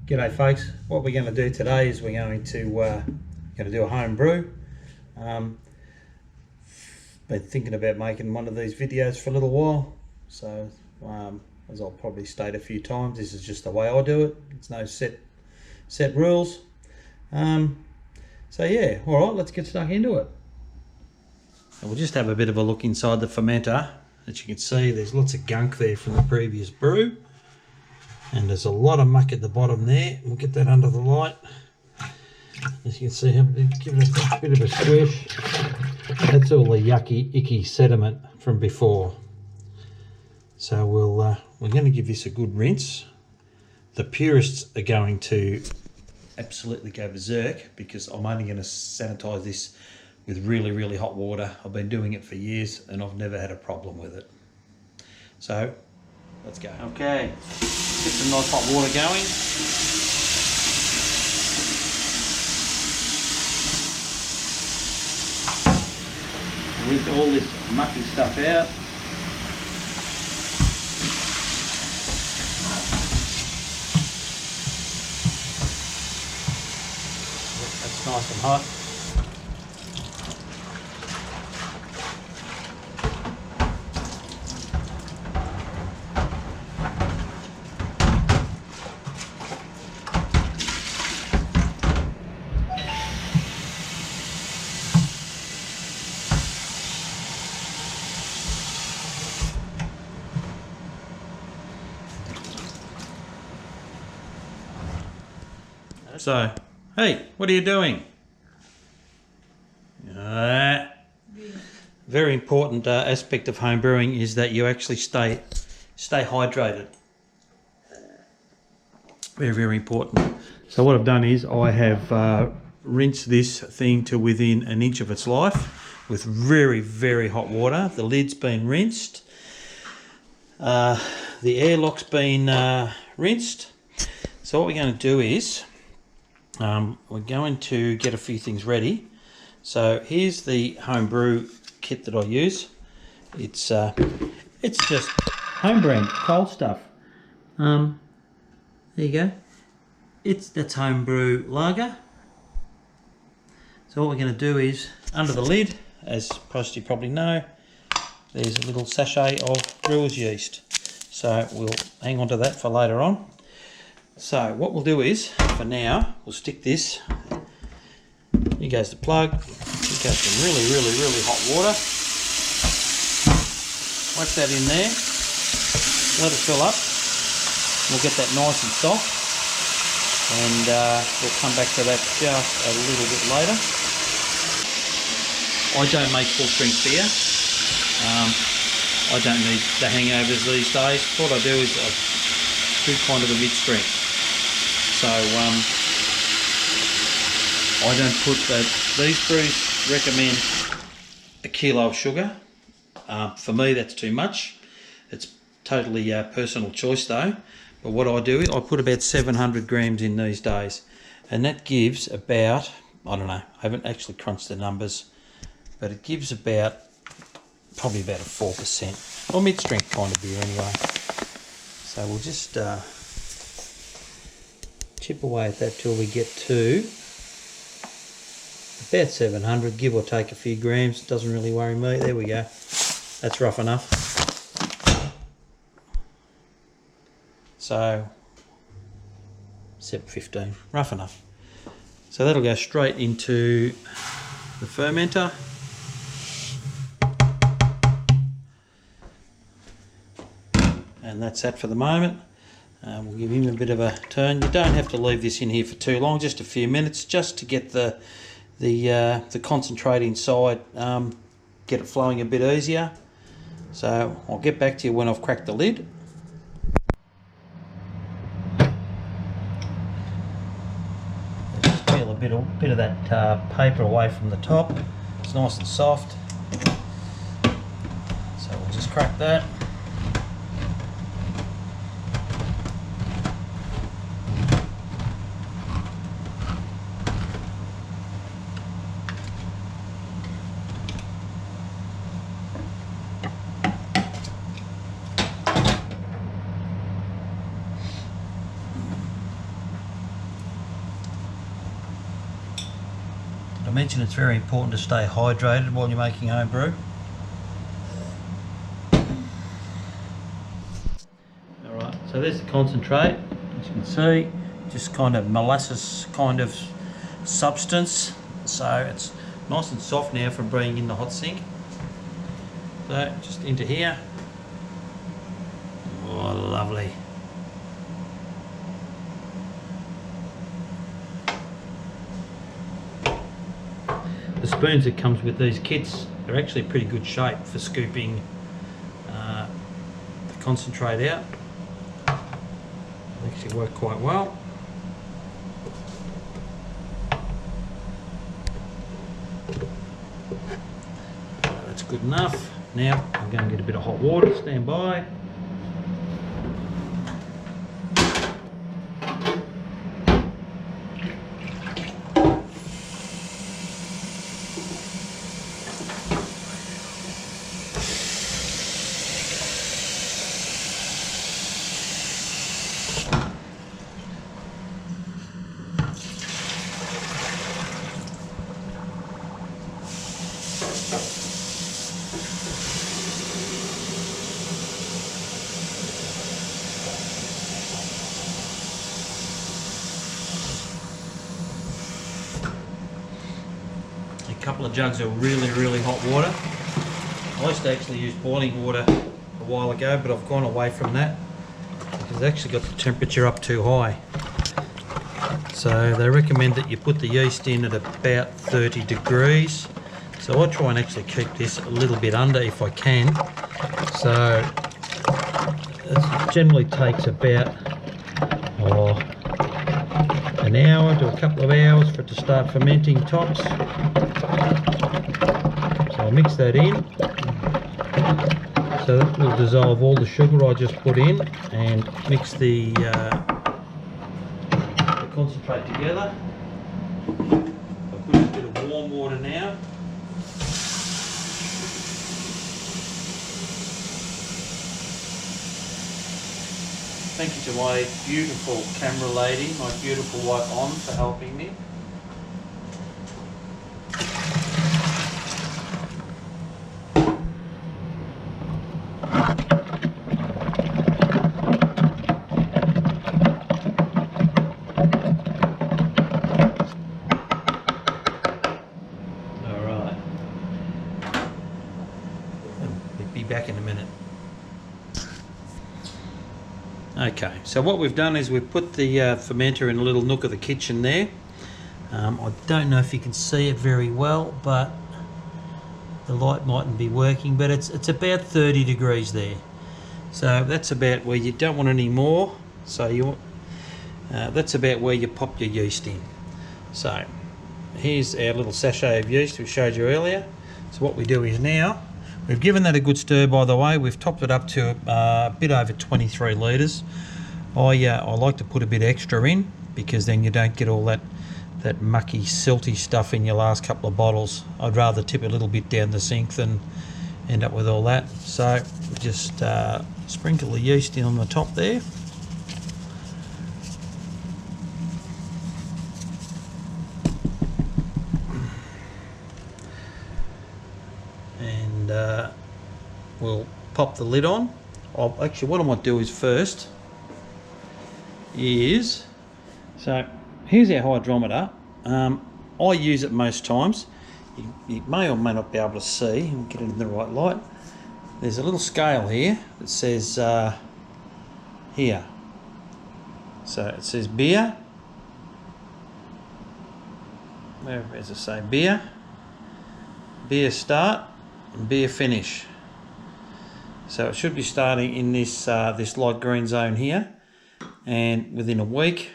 G'day folks, what we're going to do today is we're going to do a home brew. Been thinking about making one of these videos for a little while, so as I'll probably state a few times, this is just the way I do it. It's no set rules. So yeah, alright, let's get stuck into it. And we'll just have a bit of a look inside the fermenter. As you can see, there's lots of gunk there from the previous brew. And there's a lot of muck at the bottom there. We'll get that under the light. As you can see, give it a bit of a squish. That's all the yucky, icky sediment from before. So we're going to give this a good rinse. The purists are going to absolutely go berserk because I'm only going to sanitize this with really, really hot water. I've been doing it for years and I've never had a problem with it. So let's go. Okay, get some nice hot water going. Rinse all this mucky stuff out. That's nice and hot. So, hey, what are you doing? Very important aspect of home brewing is that you actually stay hydrated. Very, very important. So what I've done is I have rinsed this thing to within an inch of its life with very, very hot water. The lid's been rinsed. The airlock's been rinsed. So what we're going to do is we're going to get a few things ready. So here's the home brew kit that I use. It's just home brand cold stuff. There you go. That's home brew lager. So what we're going to do is under the lid, as most you probably know, there's a little sachet of brewer's yeast. So we'll hang on to that for later on. So what we'll do is, for now, we'll stick this. Here goes the plug. Here goes some really, really, really hot water. Whack that in there. Let it fill up. We'll get that nice and soft. And we'll come back to that just a little bit later. I don't make full strength beer. I don't need the hangovers these days. What I do is I do kind of a mid-strength. So I don't put these brews recommend a kilo of sugar. For me that's too much. It's totally personal choice though. But what I do is I put about 700 grams in these days, and that gives about, I don't know, I haven't actually crunched the numbers, but it gives probably about a 4% or mid-strength kind of beer anyway. So we'll just chip away at that till we get to about 700, give or take a few grams. Doesn't really worry me. There we go. That's rough enough. So 715, rough enough. So that'll go straight into the fermenter. And that's that for the moment. We'll give him a bit of a turn. You don't have to leave this in here for too long, just a few minutes, just to get the concentrate inside, get it flowing a bit easier. So I'll get back to you when I've cracked the lid. Just peel a bit of that paper away from the top. It's nice and soft. So we'll just crack that. mentioned it's very important to stay hydrated while you're making home brew. Alright, so there's the concentrate. As you can see, just kind of molasses kind of substance. So it's nice and soft now from being in the hot sink. So just into here. Oh, lovely. The spoons that comes with these kits are actually pretty good shape for scooping the concentrate out. They actually work quite well. That's good enough. Now I'm going to get a bit of hot water. Stand by. A couple of jugs of really hot water. I used to actually use boiling water a while ago, but I've gone away from that because it's actually got the temperature up too high. So they recommend that you put the yeast in at about 30 degrees. So I try and actually keep this a little bit under if I can. So it generally takes about an hour to a couple of hours for it to start fermenting tops. So I'll mix that in. So that will dissolve all the sugar I just put in and mix the concentrate together. I'll put a bit of warm water now. Thank you to my beautiful camera lady, my beautiful wife On, for helping me. Alright. I'll be back in a minute. Okay, so what we've done is we've put the fermenter in a little nook of the kitchen there. I don't know if you can see it very well, but the light mightn't be working, but it's about 30 degrees there. So that's about where you don't want any more. So that's about where you pop your yeast in. So here's our little sachet of yeast we showed you earlier. So what we do is now, we've given that a good stir, by the way. We've topped it up to a bit over 23 litres. I like to put a bit extra in because then you don't get all that mucky, silty stuff in your last couple of bottles. I'd rather tip a little bit down the sink than end up with all that. So just sprinkle the yeast in on the top there. We'll pop the lid on. Actually, what I might do is first is, so here's our hydrometer. I use it most times. You may or may not be able to see. We'll get it in the right light. There's a little scale here that says here. So it says beer. Where does it say beer? Beer start and beer finish. So it should be starting in this this light green zone here, and within a week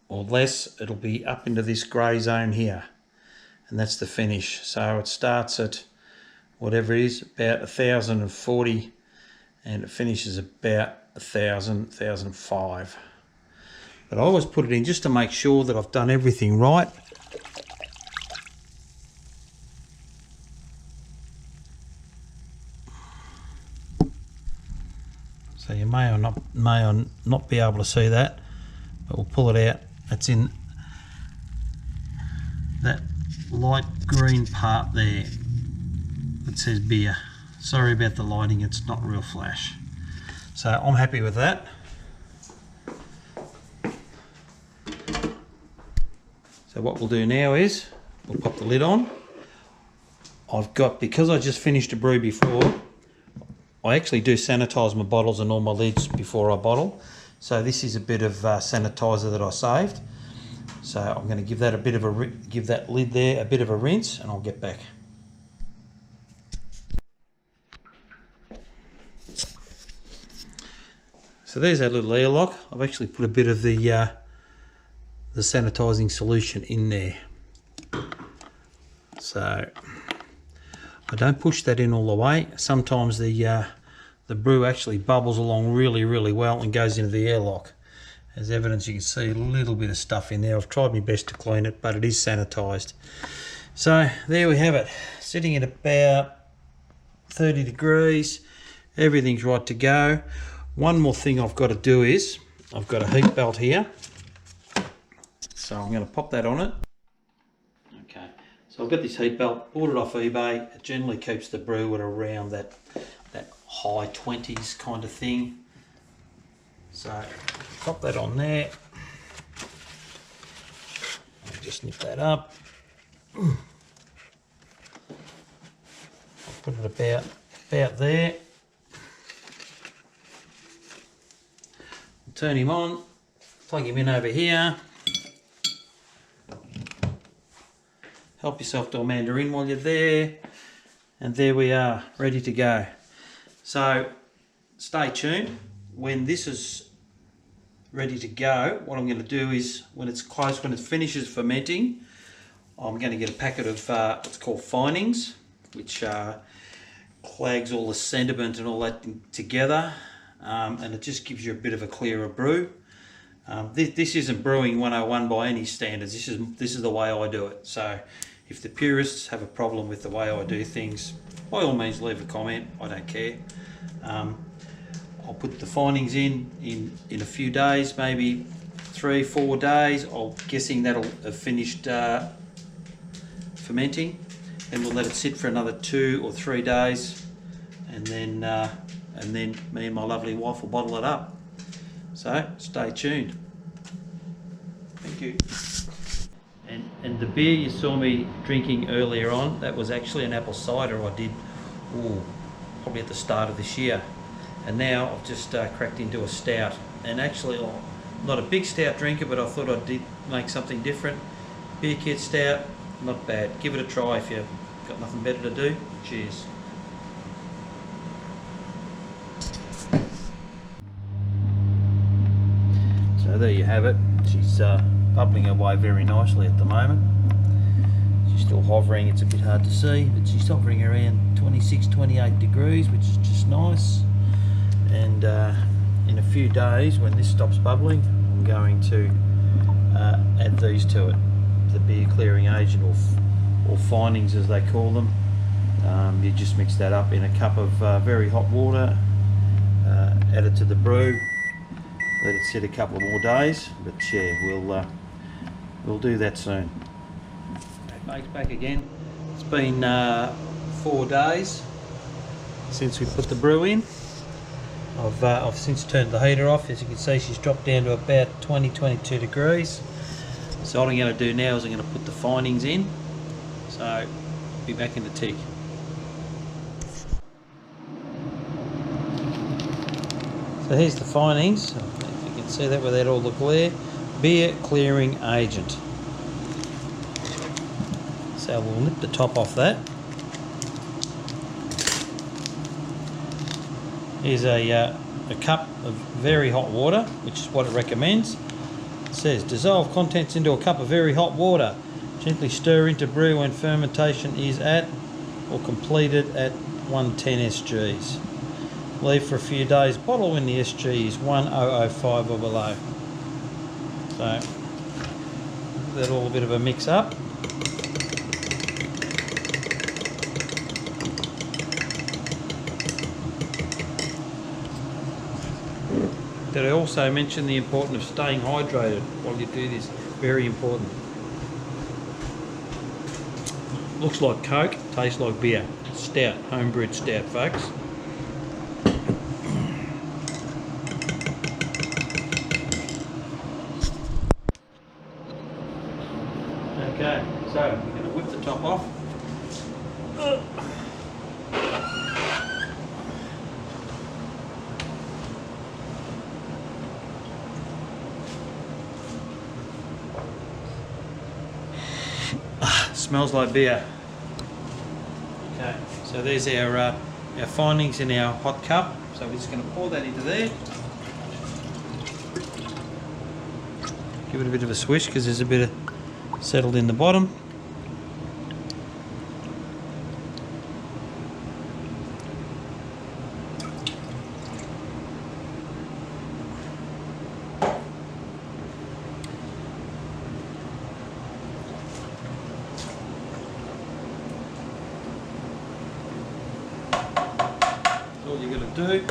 or less it'll be up into this grey zone here, and that's the finish. So it starts at whatever it is, about 1040, and it finishes about 1005. But I always put it in just to make sure that I've done everything right. So you may or not be able to see that, but we'll pull it out. It's in that light green part there that says beer. Sorry about the lighting, it's not real flash. So I'm happy with that. So what we'll do now is we'll pop the lid on. I've got, because I just finished a brew before, I actually do sanitize my bottles and all my lids before I bottle. So this is a bit of sanitizer that I saved. So I'm going to give that a bit of give that lid there a bit of a rinse, and I'll get back. So there's that little airlock. I've actually put a bit of the sanitizing solution in there. So I don't push that in all the way. Sometimes the brew actually bubbles along really well and goes into the airlock. As evidence, you can see a little bit of stuff in there. I've tried my best to clean it, but it is sanitized. So there we have it, sitting at about 30 degrees. Everything's right to go. One more thing I've got to do is, I've got a heat belt here. So I'm going to pop that on it. Okay, so I've got this heat belt, bought it off eBay. It generally keeps the brew at around that high 20s kind of thing. So pop that on there. I'll just nip that up. I'll put it about there. Turn him on, plug him in over here. Help yourself to a mandarin while you're there. And there we are, ready to go. So stay tuned. When this is ready to go, what I'm going to do is, when it's close, when it finishes fermenting, I'm going to get a packet of what's called finings, which clags all the sediment and all that together. And it just gives you a bit of a clearer brew. This isn't brewing 101 by any standards. This is the way I do it. So if the purists have a problem with the way I do things, by all means leave a comment. I don't care. I'll put the finings in a few days, maybe 3-4 days. I'm guessing that'll have finished fermenting, and we'll let it sit for another 2 or 3 days, and then me and my lovely wife will bottle it up. So stay tuned. Thank you. And the beer you saw me drinking earlier on, that was actually an apple cider I did probably at the start of this year. And now I've just cracked into a stout. And actually, I'm not a big stout drinker, but I thought I'd make something different. Beer kit stout, not bad. Give it a try if you've got nothing better to do. Cheers. So there you have it. She's bubbling away very nicely at the moment. She's still hovering. It's a bit hard to see, but she's hovering around 26-28 degrees, which is just nice. And in a few days, when this stops bubbling, I'm going to add these to it, the beer clearing agent, or finings as they call them. You just mix that up in a cup of very hot water, add it to the brew, let it sit a couple of more days. But yeah, we'll do that soon. Mate's back again. It's been 4 days since we put the brew in. I've since turned the heater off. As you can see, she's dropped down to about 20-22 degrees. So what I'm going to do now is I'm going to put the finings in. So I'll be back in a tick. So here's the finings. If you can see that without all the glare. Beer clearing agent. So we'll nip the top off that. Here's a cup of very hot water, which is what it recommends. It says, dissolve contents into a cup of very hot water. Gently stir into brew when fermentation is at or completed at 110 SGs. Leave for a few days. Bottle when the SG is 1005 or below. So, that's all a bit of a mix up. Did I also mention the importance of staying hydrated while you do this? Very important. Looks like Coke, tastes like beer. Stout, homebrewed stout, folks. Okay, so we're going to whip the top off. Smells like beer. Okay, so there's our findings in our hot cup. So we're just going to pour that into there. Give it a bit of a swish because there's a bit of settled in the bottom. All you're going to do.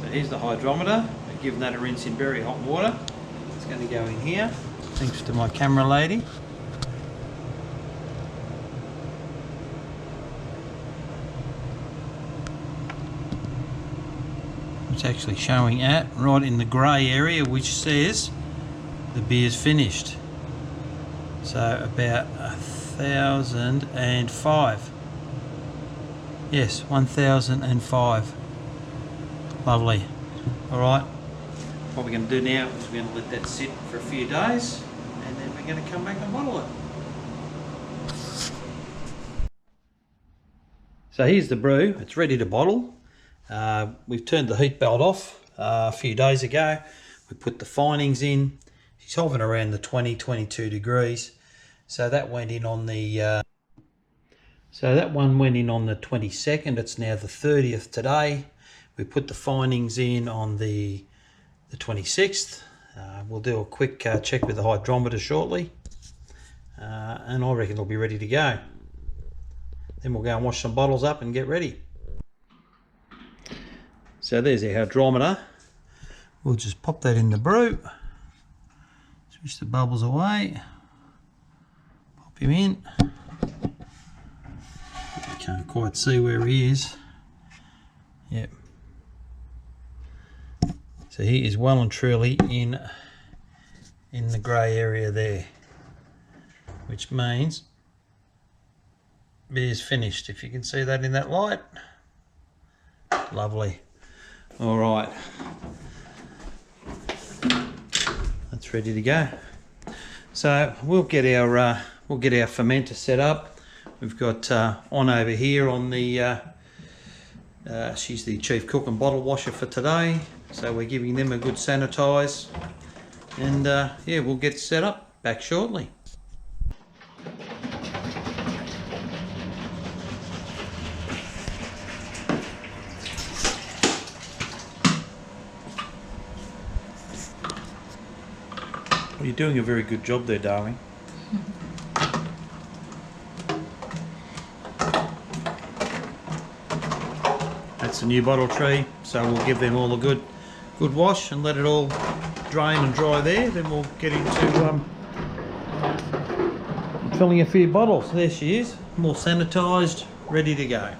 So here's the hydrometer. I've given that a rinse in very hot water. It's going to go in here. Thanks to my camera lady. It's actually showing at right in the grey area, which says the beer's finished. So about 1005. Yes, 1005. Lovely. Alright, what we're going to do now is we're going to let that sit for a few days and then we're going to come back and bottle it. So here's the brew, it's ready to bottle. We've turned the heat belt off a few days ago. We put the findings in. She's hovering around the 20-22 degrees. So that went in on the So that one went in on the 22nd. It's now the 30th today. We put the findings in on the 26th. We'll do a quick check with the hydrometer shortly. And I reckon it'll be ready to go. Then we'll go and wash some bottles up and get ready. So there's our hydrometer. We'll just pop that in the brew. Switch the bubbles away. Pop him in. Can't quite see where he is. Yep. So he is well and truly in the grey area there, which means beer's finished. If you can see that in that light. Lovely. All right. That's ready to go. So we'll get our fermenter set up. We've got on over here on the, she's the chief cook and bottle washer for today. So we're giving them a good sanitize. And yeah, we'll get set up back shortly. Well, you're doing a very good job there, darling. That's the new bottle tree, so we'll give them all a good wash and let it all drain and dry there. Then we'll get into filling a few bottles. There she is, more sanitised, ready to go.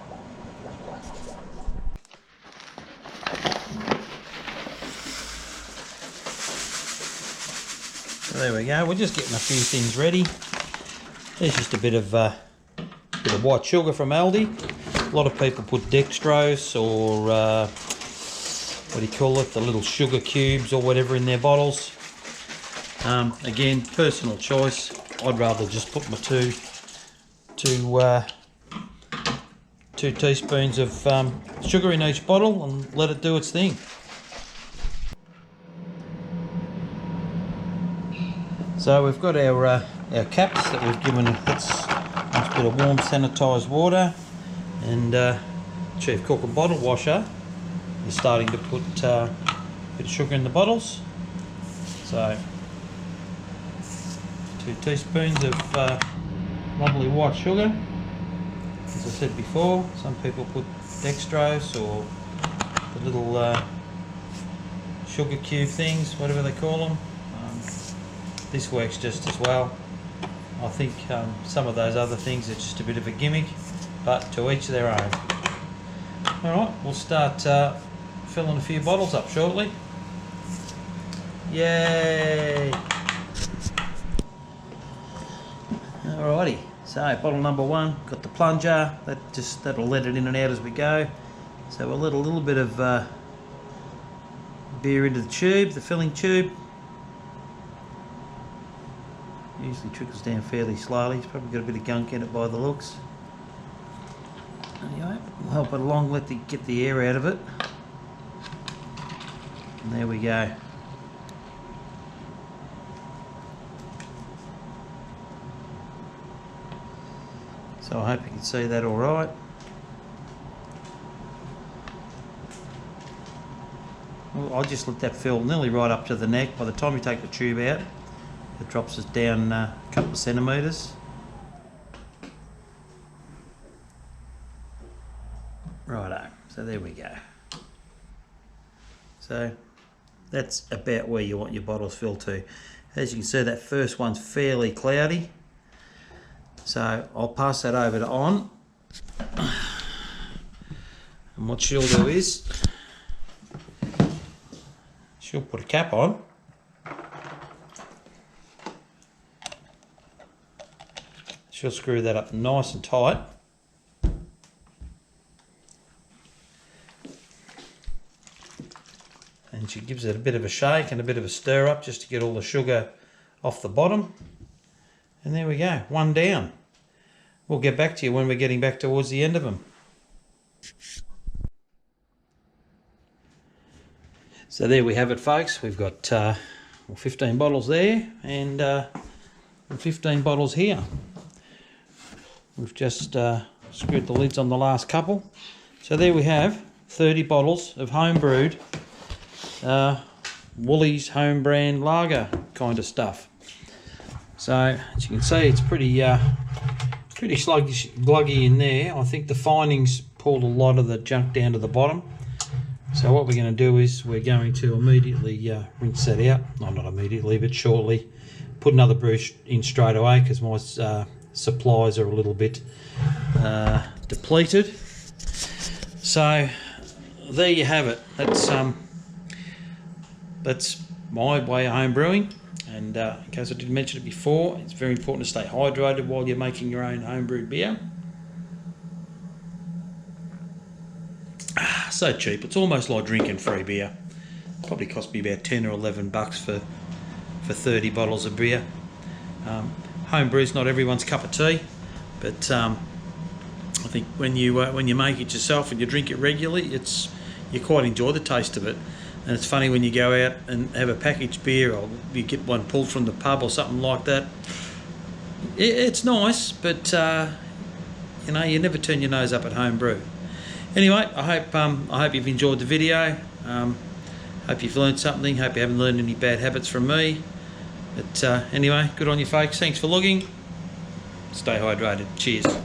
So there we go. We're just getting a few things ready. There's just a bit of white sugar from Aldi. A lot of people put dextrose or what do you call it, the little sugar cubes or whatever in their bottles. Again, personal choice. I'd rather just put my two teaspoons of sugar in each bottle and let it do its thing. So we've got our caps that we've given. Let's put a warm sanitised water. And chief cook and bottle washer is starting to put a bit of sugar in the bottles. So 2 teaspoons of lovely white sugar. As I said before, some people put dextrose or the little sugar cube things, whatever they call them. This works just as well. I think some of those other things are just a bit of a gimmick, but to each their own. Alright, we'll start filling a few bottles up shortly. Yay! Alrighty, so bottle number 1, got the plunger, that'll let it in and out as we go. So we'll let a little bit of beer into the tube, the filling tube. Usually trickles down fairly slowly. It's probably got a bit of gunk in it by the looks. Anyway, we'll help it along, get the air out of it. And there we go. So I hope you can see that all right. Well, I'll just let that fill nearly right up to the neck. By the time you take the tube out, it drops us down a couple of centimetres. Righto, so there we go. So that's about where you want your bottles filled to. As you can see, that first one's fairly cloudy. So I'll pass that over to On. And what she'll do is, she'll put a cap on. She'll screw that up nice and tight. And she gives it a bit of a shake and a bit of a stir up just to get all the sugar off the bottom. And there we go, one down. We'll get back to you when we're getting back towards the end of them. So there we have it, folks. We've got 15 bottles there and 15 bottles here. We've just screwed the lids on the last couple. So there we have 30 bottles of home brewed Woolies home brand lager kind of stuff. So as you can see, it's pretty gluggy in there. I think the findings pulled a lot of the junk down to the bottom. So what we're going to do is we're going to immediately rinse that out. No, not immediately, but shortly. Put another brew in straight away because my supplies are a little bit depleted. So there you have it. That's my way of home brewing. And in case I didn't mention it before, it's very important to stay hydrated while you're making your own homebrewed beer. So cheap, it's almost like drinking free beer. Probably cost me about 10 or 11 bucks for 30 bottles of beer. Homebrew's not everyone's cup of tea, but I think when you make it yourself and you drink it regularly, you quite enjoy the taste of it. And it's funny when you go out and have a packaged beer, or you get one pulled from the pub or something like that. It's nice, but you know, you never turn your nose up at home brew. Anyway, I hope you've enjoyed the video. Hope you've learned something. Hope you haven't learned any bad habits from me. But anyway, good on you folks. Thanks for looking. Stay hydrated. Cheers.